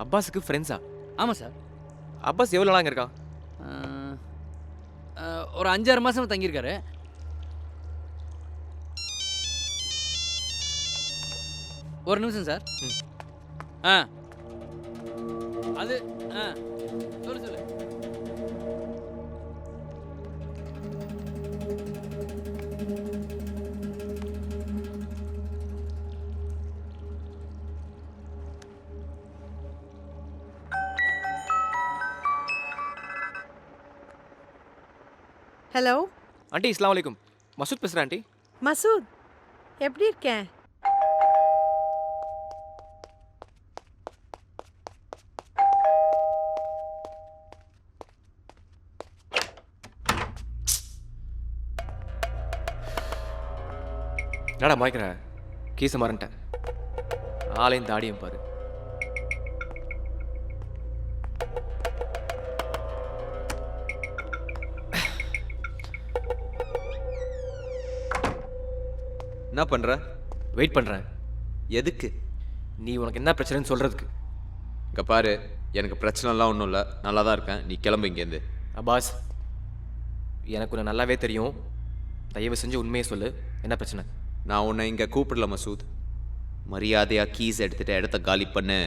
அப்பாஸுக்கு ஃப்ரெண்ட்ஸா? ஆமாம் sir. Abbas எவ்வளோ நாளாக இருக்கான்? ஒரு 5-6 மாதம் தங்கியிருக்காரு. ஒரு நிமிஷம் சார். ஆ அது ஆ சொல்லு சொல்லு. ஹலோ ஆண்டி இஸ்லாம் வலைக்கும். மசூத் பேசுகிறேன் ஆண்டி. மசூத், எப்படி இருக்க? என்னடா மாய்க்கிற? கீசை மறந்துட்டேன். ஆளையும் தாடியும் பாரு. என்ன பண்ணுற? வெயிட் பண்ணுறேன். எதுக்கு? நீ உனக்கு என்ன பிரச்சனைன்னு சொல்கிறதுக்கு. இங்கே பாரு, எனக்கு பிரச்சனைலாம் ஒன்றும் இல்லை, நல்லா தான் இருக்கேன். நீ கிளம்பு இங்கேருந்து. அப்பாஸ், எனக்கு உன்னை நல்லாவே தெரியும். தயவு செஞ்சு உண்மையை சொல்லு. என்ன பிரச்சனை? நான் உன்னை இங்கே கூப்பிடல மசூத். மரியாதையாக கீஸ் எடுத்துகிட்டு இடத்த காலி பண்ணு.